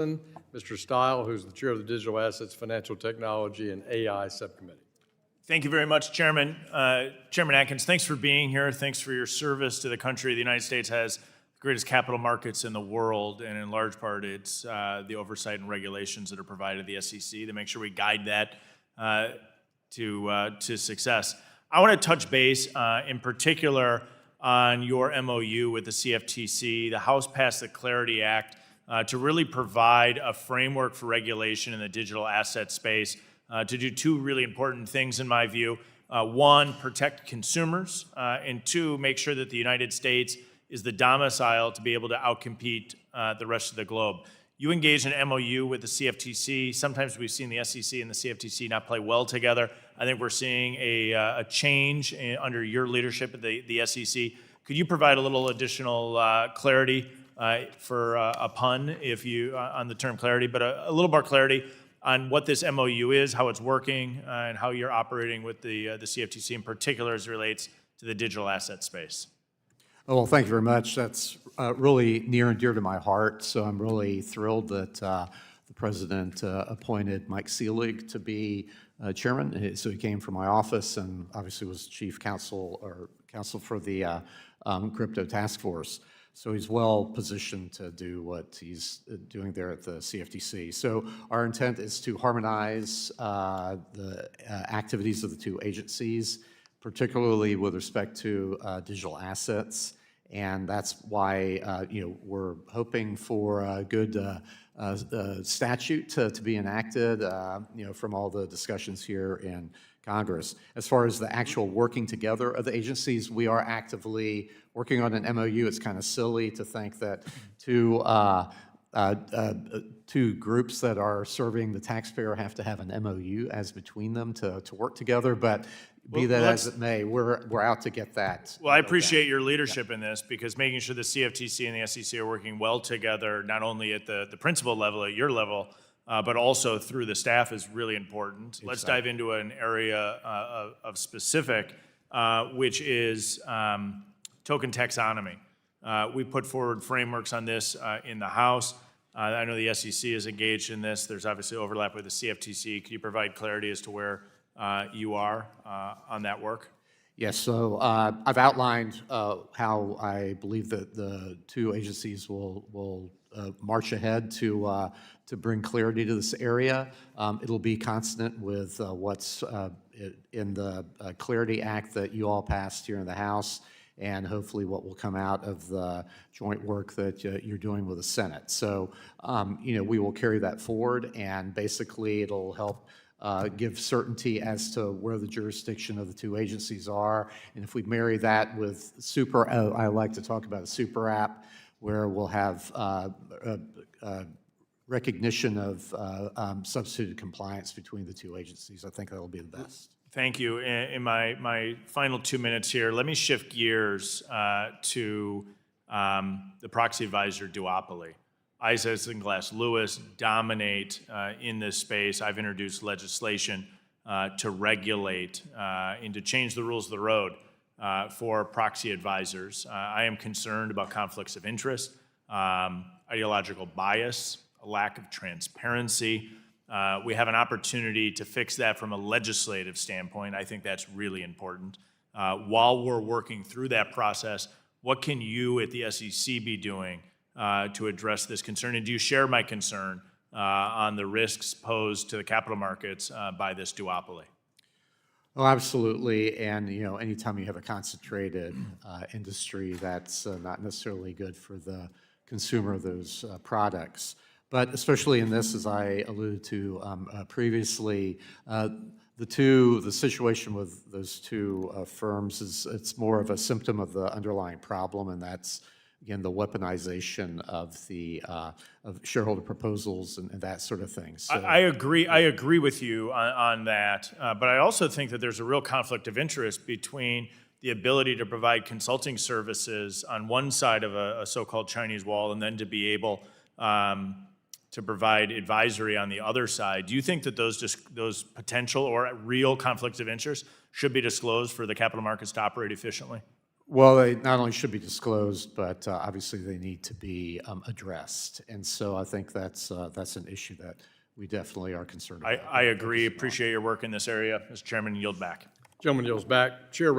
Mr. Steil, who's the chair of the Digital Assets, Financial Technology, and AI Subcommittee. Thank you very much, Chairman. Chairman Atkins, thanks for being here. Thanks for your service to the country. The United States has the greatest capital markets in the world, and in large part, it's the oversight and regulations that are provided to the SEC to make sure we guide that to success. I want to touch base in particular on your MOU with the CFTC. The House passed the Clarity Act to really provide a framework for regulation in the digital asset space to do two really important things in my view. One, protect consumers, and two, make sure that the United States is the domicile to be able to outcompete the rest of the globe. You engaged in an MOU with the CFTC. Sometimes we've seen the SEC and the CFTC not play well together. I think we're seeing a change under your leadership at the SEC. Could you provide a little additional clarity for a pun on the term clarity, but a little more clarity on what this MOU is, how it's working, and how you're operating with the CFTC in particular as it relates to the digital asset space? Well, thank you very much. That's really near and dear to my heart. So I'm really thrilled that the president appointed Mike Seelig to be chairman. So he came from my office and obviously was chief counsel for the crypto task force. So he's well positioned to do what he's doing there at the CFTC. So our intent is to harmonize the activities of the two agencies, particularly with respect to digital assets. And that's why we're hoping for a good statute to be enacted from all the discussions here in Congress. As far as the actual working together of the agencies, we are actively working on an MOU. It's kind of silly to think that two groups that are serving the taxpayer have to have an MOU as between them to work together, but be that as it may, we're out to get that. Well, I appreciate your leadership in this, because making sure the CFTC and the SEC are working well together, not only at the principal level, at your level, but also through the staff is really important. Exactly. Let's dive into an area of specific, which is token taxonomy. We put forward frameworks on this in the House. I know the SEC is engaged in this. There's obviously overlap with the CFTC. Can you provide clarity as to where you are on that work? Yes, so I've outlined how I believe that the two agencies will march ahead to bring clarity to this area. It'll be consonant with what's in the Clarity Act that you all passed here in the House, and hopefully what will come out of the joint work that you're doing with the Senate. So, we will carry that forward, and basically it'll help give certainty as to where the jurisdiction of the two agencies are. And if we marry that with I like to talk about a super app where we'll have recognition of substituted compliance between the two agencies, I think that'll be the best. Thank you. In my final 2 minutes here, let me shift gears to the proxy advisor duopoly. ICE and Glass Lewis dominate in this space. I've introduced legislation to regulate and to change the rules of the road for proxy advisors. I am concerned about conflicts of interest, ideological bias, a lack of transparency. We have an opportunity to fix that from a legislative standpoint. I think that's really important. While we're working through that process, what can you at the SEC be doing to address this concern? And do you share my concern on the risks posed to the capital markets by this duopoly? Oh, absolutely. And, anytime you have a concentrated industry, that's not necessarily good for the consumer of those products. But especially in this, as I alluded to previously, the situation with those two firms it's more of a symptom of the underlying problem, and that's, again, the weaponization of the of shareholder proposals and that sort of thing. So, I agree with you on that, but I also think that there's a real conflict of interest between the ability to provide consulting services on one side of a so-called Chinese wall, and then to be able to provide advisory on the other side. Do you think that those potential or real conflicts of interest should be disclosed for the capital markets to operate efficiently? Well, they not only should be disclosed, but obviously they need to be addressed. And so I think that's an issue that we definitely are concerned about. I agree. Appreciate your work in this area. Mr. Chairman, yield back. Gentleman yields back. Chair